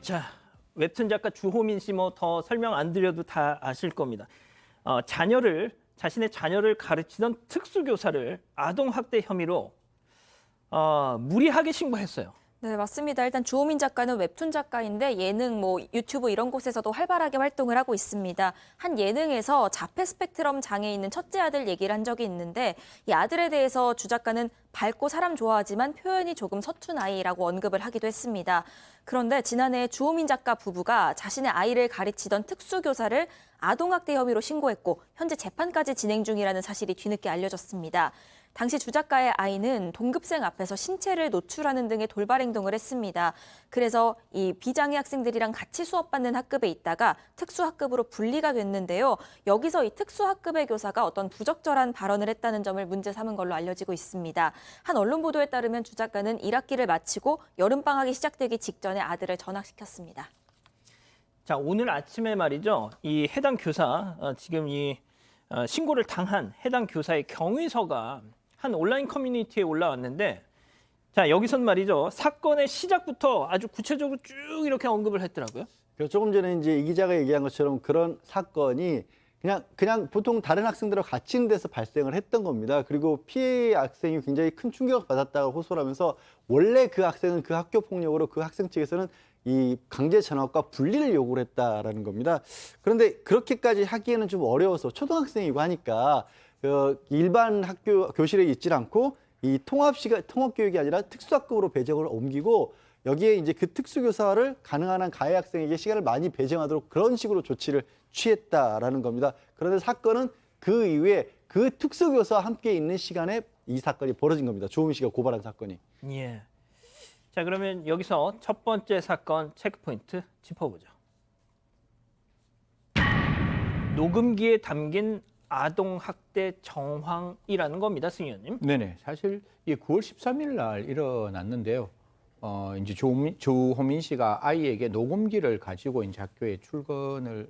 자, 웹툰 작가 주호민 씨 뭐 더 설명 안 드려도 다 아실 겁니다. 자신의 자녀를 가르치던 특수교사를 아동학대 혐의로 무리하게 신고했어요. 네, 맞습니다. 일단 주호민 작가는 웹툰 작가인데 예능, 유튜브 이런 곳에서도 활발하게 활동을 하고 있습니다. 한 예능에서 자폐 스펙트럼 장애 있는 첫째 아들 얘기를 한 적이 있는데 이 아들에 대해서 주 작가는 밝고 사람 좋아하지만 표현이 조금 서툰 아이라고 언급을 하기도 했습니다. 그런데 지난해 주호민 작가 부부가 자신의 아이를 가르치던 특수교사를 아동학대 혐의로 신고했고 현재 재판까지 진행 중이라는 사실이 뒤늦게 알려졌습니다. 당시 주 작가의 아이는 동급생 앞에서 신체를 노출하는 등의 돌발 행동을 했습니다. 그래서 이 비장애 학생들이랑 같이 수업받는 학급에 있다가 특수학급으로 분리가 됐는데요. 여기서 이 특수학급의 교사가 어떤 부적절한 발언을 했다는 점을 문제 삼은 걸로 알려지고 있습니다. 한 언론 보도에 따르면 주 작가는 1학기를 마치고 여름방학이 시작되기 직전에 아들을 전학시켰습니다. 자, 오늘 아침에 말이죠. 이 해당 교사, 지금 이 신고를 당한 해당 교사의 경위서가 한 온라인 커뮤니티에 올라왔는데, 자, 여기선 말이죠. 사건의 시작부터 아주 구체적으로 쭉 이렇게 언급을 했더라고요. 조금 전에 이제 이 기자가 얘기한 것처럼 그런 사건이 그냥 보통 다른 학생들하고 같이 있는 데서 발생을 했던 겁니다. 그리고 피해 학생이 굉장히 큰 충격을 받았다고 호소를 하면서 원래 그 학생은 그 학교 폭력으로 그 학생 측에서는 이 강제 전학과 분리를 요구를 했다라는 겁니다. 그런데 그렇게까지 하기에는 좀 어려워서 초등학생이고 하니까 일반 학교 교실에 있질 않고 이 통합 교육이 아니라 특수학급으로 배정을 옮기고 여기에 이제 그 특수교사를 가능한 한 가해 학생에게 시간을 많이 배정하도록 그런 식으로 조치를 취했다라는 겁니다. 그런데 사건은 그 이후에 그 특수교사와 함께 있는 시간에 이 사건이 벌어진 겁니다. 주호민 씨가 고발한 사건이. 예. 자, 그러면 여기서 첫 번째 사건 체크포인트 짚어보죠. 녹음기에 담긴 아동학대 정황이라는 겁니다, 승 의원님. 네네. 사실 이 9월 13일 날 일어났는데요. 이제 주호민 씨가 아이에게 녹음기를 가지고 이제 학교에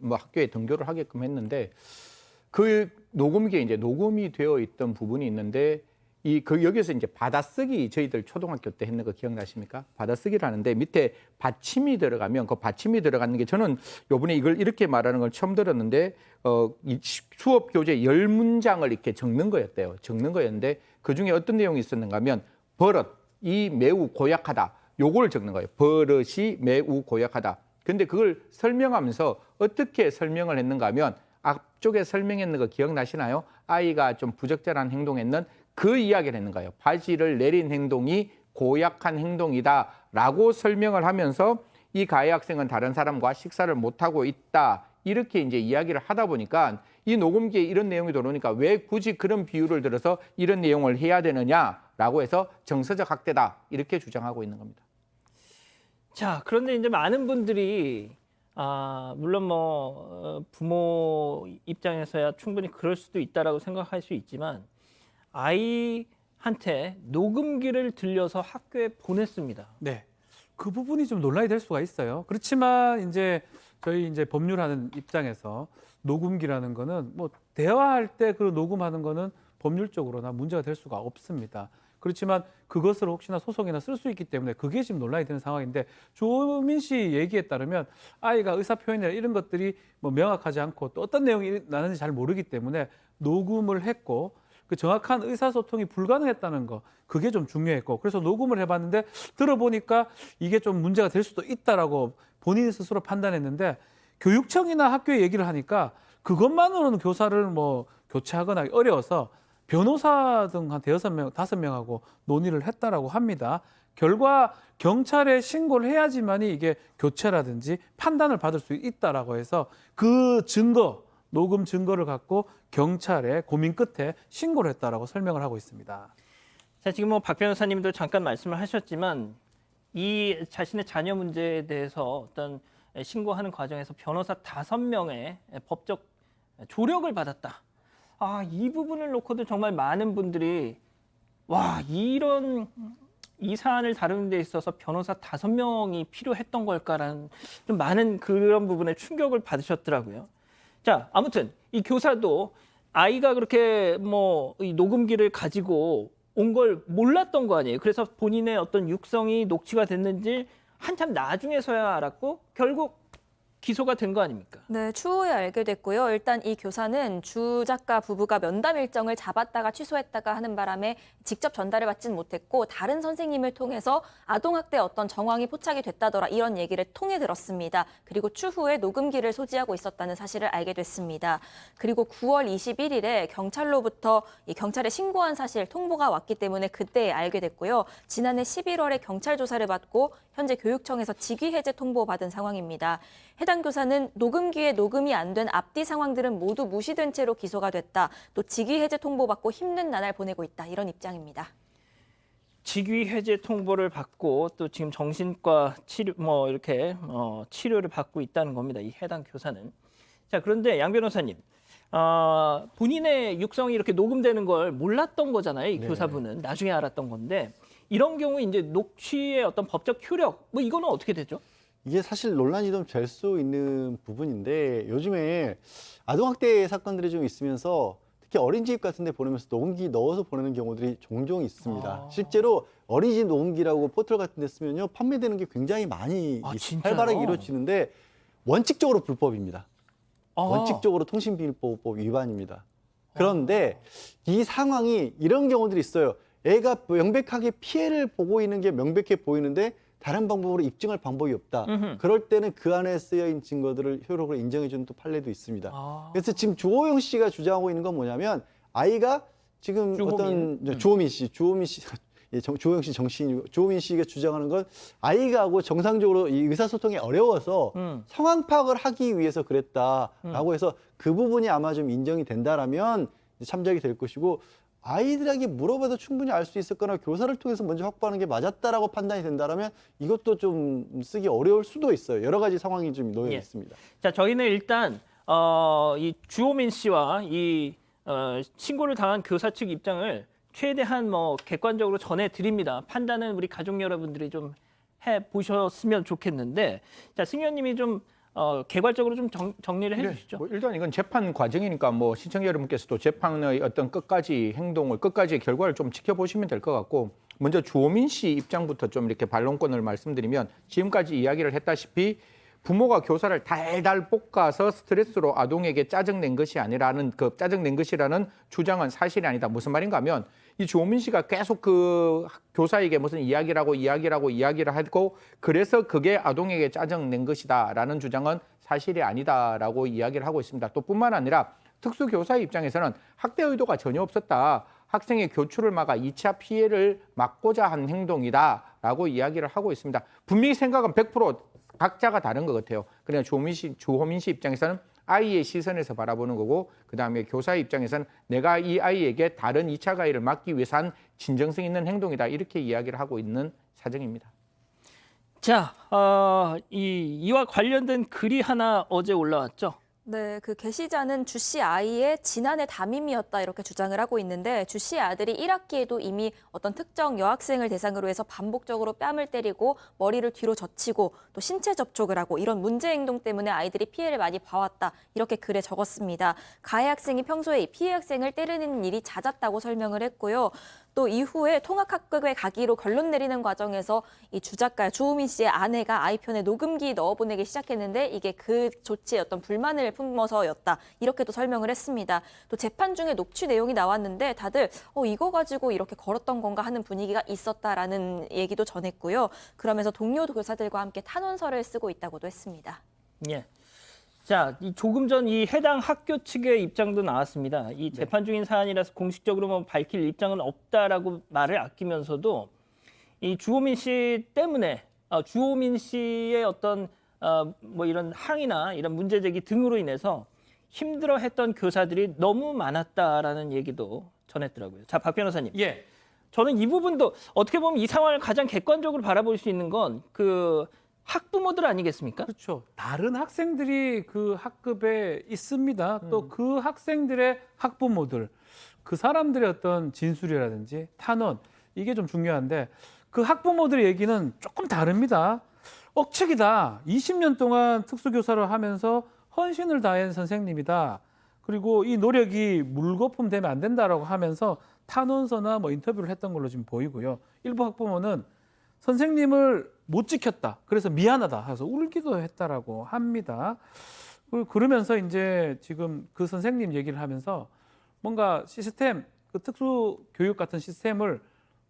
학교에 등교를 하게끔 했는데 그 녹음기에 이제 녹음이 되어 있던 부분이 있는데 여기서 이제 받아쓰기 저희들 초등학교 때 했는 거 기억나십니까? 받아쓰기를 하는데 밑에 받침이 들어가면 그 받침이 들어가는 게 저는 요번에 이걸 이렇게 말하는 걸 처음 들었는데 이 수업 교재 10문장을 이렇게 적는 거였대요. 적는 거였는데 그중에 어떤 내용이 있었는가 하면 버릇이 매우 고약하다. 요걸 적는 거예요. 버릇이 매우 고약하다. 근데 그걸 설명하면서 어떻게 설명을 했는가 하면 앞쪽에 설명했는 거 기억나시나요? 아이가 좀 부적절한 행동했는 그 이야기를 했는 거예요. 바지를 내린 행동이 고약한 행동이다라고 설명을 하면서 이 가해 학생은 다른 사람과 식사를 못하고 있다. 이렇게 이제 이야기를 하다 보니까 이 녹음기에 이런 내용이 들어오니까 왜 굳이 그런 비유를 들어서 이런 내용을 해야 되느냐라고 해서 정서적 학대다. 이렇게 주장하고 있는 겁니다. 자, 그런데 이제 많은 분들이 물론 부모 입장에서야 충분히 그럴 수도 있다라고 생각할 수 있지만 아이한테 녹음기를 들려서 학교에 보냈습니다. 네, 그 부분이 좀 논란이 될 수가 있어요. 그렇지만 저희 법률하는 입장에서 녹음기라는 거는 대화할 때 그 녹음하는 거는 법률적으로나 문제가 될 수가 없습니다. 그렇지만 그것을 혹시나 소송이나 쓸 수 있기 때문에 그게 지금 논란이 되는 상황인데 주호민 씨 얘기에 따르면 아이가 의사표현이나 이런 것들이 명확하지 않고 또 어떤 내용이 나는지 잘 모르기 때문에 녹음을 했고 그 정확한 의사소통이 불가능했다는 거 그게 좀 중요했고 그래서 녹음을 해봤는데 들어보니까 이게 좀 문제가 될 수도 있다라고 본인 스스로 판단했는데 교육청이나 학교에 얘기를 하니까 그것만으로는 교사를 교체하거나 어려워서 변호사 등 한 5명, 5명하고 논의를 했다라고 합니다. 결과 경찰에 신고를 해야지만이 이게 교체라든지 판단을 받을 수 있다라고 해서 그 녹음 증거를 갖고 경찰에 고민 끝에 신고를 했다라고 설명을 하고 있습니다. 자, 지금 박 변호사님도 잠깐 말씀을 하셨지만 이 자신의 자녀 문제에 대해서 어떤 신고하는 과정에서 변호사 5명의 법적 조력을 받았다. 이 부분을 놓고도 정말 많은 분들이 이 사안을 다루는 데 있어서 변호사 5명이 필요했던 걸까라는 좀 많은 그런 부분에 충격을 받으셨더라고요. 자, 아무튼 이 교사도 아이가 그렇게 이 녹음기를 가지고 온 걸 몰랐던 거 아니에요. 그래서 본인의 어떤 육성이 녹취가 됐는지 한참 나중에서야 알았고 결국 기소가 된 거 아닙니까? 네, 추후에 알게 됐고요. 일단 이 교사는 주 작가 부부가 면담 일정을 잡았다가 취소했다가 하는 바람에 직접 전달을 받진 못했고 다른 선생님을 통해서 아동학대 어떤 정황이 포착이 됐다더라 이런 얘기를 통해 들었습니다. 그리고 추후에 녹음기를 소지하고 있었다는 사실을 알게 됐습니다. 그리고 9월 21일에 경찰로부터 이 경찰에 신고한 사실 통보가 왔기 때문에 그때 알게 됐고요. 지난해 11월에 경찰 조사를 받고 현재 교육청에서 직위 해제 통보받은 상황입니다. 해당 교사는 녹음기에 녹음이 안 된 앞뒤 상황들은 모두 무시된 채로 기소가 됐다. 또 직위 해제 통보받고 힘든 나날 보내고 있다. 이런 입장입니다. 직위 해제 통보를 받고 또 지금 정신과 치료 이렇게 치료를 받고 있다는 겁니다. 이 해당 교사는. 자, 그런데 양 변호사님, 본인의 육성이 이렇게 녹음되는 걸 몰랐던 거잖아요. 이 네. 교사분은 나중에 알았던 건데 이런 경우 이제 녹취의 어떤 법적 효력 이거는 어떻게 되죠? 이게 사실 논란이 좀 될 수 있는 부분인데 요즘에 아동학대 사건들이 좀 있으면서 특히 어린이집 같은 데 보내면서 녹음기 넣어서 보내는 경우들이 종종 있습니다. 실제로 어린이집 녹음기라고 포털 같은 데 쓰면요. 판매되는 게 굉장히 많이 진짜요? 활발하게 이루어지는데 원칙적으로 불법입니다. 원칙적으로 통신비밀보호법 위반입니다. 그런데 이 상황이 이런 경우들이 있어요. 애가 명백하게 피해를 보고 있는 게 명백해 보이는데 다른 방법으로 입증할 방법이 없다. 그럴 때는 그 안에 쓰여있는 증거들을 효력으로 인정해주는 또 판례도 있습니다. 그래서 지금 주호영 씨가 주장하고 있는 건 뭐냐면 아이가 지금 주호민 씨, 예, 주호영 씨 정치인이고 주호민 씨가 주장하는 건 아이가 하고 정상적으로 이 의사소통이 어려워서 상황 파악을 하기 위해서 그랬다라고 해서 그 부분이 아마 좀 인정이 된다라면 참작이 될 것이고 아이들에게 물어봐도 충분히 알 수 있을 거나 교사를 통해서 먼저 확보하는 게 맞았다라고 판단이 된다라면 이것도 좀 쓰기 어려울 수도 있어요. 여러 가지 상황이 좀 놓여 있습니다. 자, 저희는 일단 이 주호민 씨와 이 신고를 당한 교사 측 입장을 최대한 객관적으로 전해 드립니다. 판단은 우리 가족 여러분들이 좀 해 보셨으면 좋겠는데, 자, 승 의원님이 좀 개괄적으로 좀 정리를 해주시죠. 뭐 일단 이건 재판 과정이니까 뭐 시청자 여러분께서도 재판의 어떤 끝까지 행동을 끝까지의 결과를 좀 지켜보시면 될 것 같고 먼저 주호민 씨 입장부터 좀 이렇게 반론권을 말씀드리면 지금까지 이야기를 했다시피 부모가 교사를 달달 볶아서 스트레스로 아동에게 짜증낸 것이 아니라는 그 짜증낸 것이라는 주장은 사실이 아니다. 무슨 말인가 하면 이 주호민 씨가 계속 그 교사에게 무슨 이야기를 하고 그래서 그게 아동에게 짜증낸 것이다라는 주장은 사실이 아니다라고 이야기를 하고 있습니다. 또 뿐만 아니라 특수교사의 입장에서는 학대 의도가 전혀 없었다. 학생의 교출을 막아 2차 피해를 막고자 한 행동이다라고 이야기를 하고 있습니다. 분명히 생각은 100% 각자가 다른 것 같아요. 그냥 주호민 씨 입장에서는 아이의 시선에서 바라보는 거고 그다음에 교사의 입장에서는 내가 이 아이에게 다른 2차 가해를 막기 위해서 한 진정성 있는 행동이다. 이렇게 이야기를 하고 있는 사정입니다. 자, 이와 관련된 글이 하나 어제 올라왔죠. 네, 그 게시자는 주 씨 아이의 지난해 담임이었다 이렇게 주장을 하고 있는데 주 씨의 아들이 1학기에도 이미 어떤 특정 여학생을 대상으로 해서 반복적으로 뺨을 때리고 머리를 뒤로 젖히고 또 신체 접촉을 하고 이런 문제 행동 때문에 아이들이 피해를 많이 봐왔다 이렇게 글에 적었습니다. 가해 학생이 평소에 이 피해 학생을 때리는 일이 잦았다고 설명을 했고요. 또 이후에 통학학급에 가기로 결론 내리는 과정에서 이 주작가 주호민 씨의 아내가 아이 편에 녹음기 넣어보내기 시작했는데 이게 그 조치에 어떤 불만을 품어서였다. 이렇게 또 설명을 했습니다. 또 재판 중에 녹취 내용이 나왔는데 다들 이거 가지고 이렇게 걸었던 건가 하는 분위기가 있었다라는 얘기도 전했고요. 그러면서 동료 교사들과 함께 탄원서를 쓰고 있다고도 했습니다. 예. 자, 조금 전 이 해당 학교 측의 입장도 나왔습니다. 이 재판 중인 사안이라서 공식적으로 밝힐 입장은 없다라고 말을 아끼면서도 이 주호민 씨 때문에 주호민 씨의 어떤 이런 항의나 이런 문제 제기 등으로 인해서 힘들어했던 교사들이 너무 많았다라는 얘기도 전했더라고요. 자, 박 변호사님. 예. 저는 이 부분도 어떻게 보면 이 상황을 가장 객관적으로 바라볼 수 있는 건 그 학부모들 아니겠습니까? 그렇죠. 다른 학생들이 그 학급에 있습니다. 또 그 학생들의 학부모들, 그 사람들의 어떤 진술이라든지 탄원, 이게 좀 중요한데 그 학부모들의 얘기는 조금 다릅니다. 억측이다. 20년 동안 특수교사를 하면서 헌신을 다한 선생님이다. 그리고 이 노력이 물거품 되면 안 된다라고 하면서 탄원서나 인터뷰를 했던 걸로 지금 보이고요. 일부 학부모는 선생님을 못 지켰다. 그래서 미안하다. 해서 울기도 했다라고 합니다. 그러면서 이제 지금 그 선생님 얘기를 하면서 뭔가 시스템, 그 특수 교육 같은 시스템을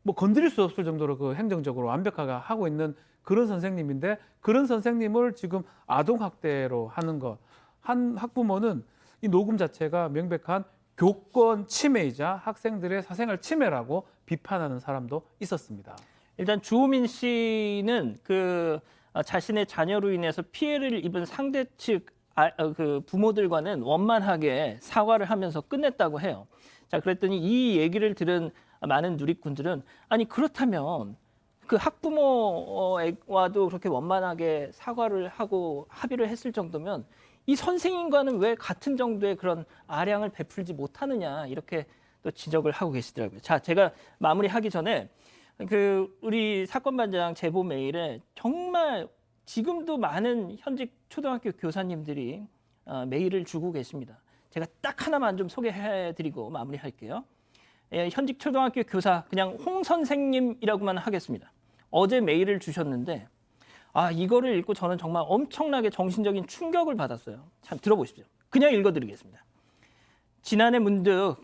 뭐 건드릴 수 없을 정도로 그 행정적으로 완벽하게 하고 있는 그런 선생님인데 그런 선생님을 지금 아동학대로 하는 것. 한 학부모는 이 녹음 자체가 명백한 교권 침해이자 학생들의 사생활 침해라고 비판하는 사람도 있었습니다. 일단 주호민 씨는 그 자신의 자녀로 인해서 피해를 입은 상대 측 그 부모들과는 원만하게 사과를 하면서 끝냈다고 해요. 자, 그랬더니 이 얘기를 들은 많은 누리꾼들은 아니 그렇다면 그 학부모와도 그렇게 원만하게 사과를 하고 합의를 했을 정도면 이 선생님과는 왜 같은 정도의 그런 아량을 베풀지 못하느냐 이렇게 또 지적을 하고 계시더라고요. 자, 제가 마무리하기 전에 그 우리 사건반장 제보 메일에 정말 지금도 많은 현직 초등학교 교사님들이 메일을 주고 계십니다. 제가 딱 하나만 좀 소개해드리고 마무리할게요. 예, 현직 초등학교 교사 그냥 홍 선생님이라고만 하겠습니다. 어제 메일을 주셨는데 이거를 읽고 저는 정말 엄청나게 정신적인 충격을 받았어요. 참 들어보십시오. 그냥 읽어드리겠습니다. 지난해 문득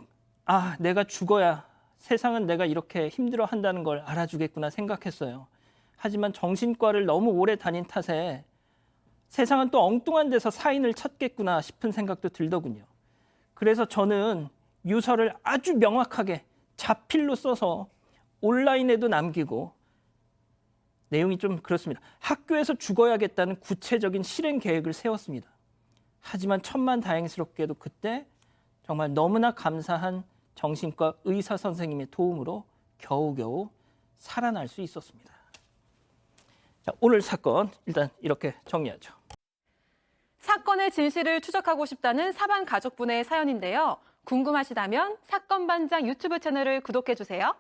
내가 죽어야 세상은 내가 이렇게 힘들어한다는 걸 알아주겠구나 생각했어요. 하지만 정신과를 너무 오래 다닌 탓에 세상은 또 엉뚱한 데서 사인을 찾겠구나 싶은 생각도 들더군요. 그래서 저는 유서를 아주 명확하게 자필로 써서 온라인에도 남기고 내용이 좀 그렇습니다. 학교에서 죽어야겠다는 구체적인 실행 계획을 세웠습니다. 하지만 천만다행스럽게도 그때 정말 너무나 감사한 정신과 의사 선생님의 도움으로 겨우겨우 살아날 수 있었습니다. 자, 오늘 사건 일단 이렇게 정리하죠. 사건의 진실을 추적하고 싶다는 사반 가족분의 사연인데요. 궁금하시다면 사건반장 유튜브 채널을 구독해주세요.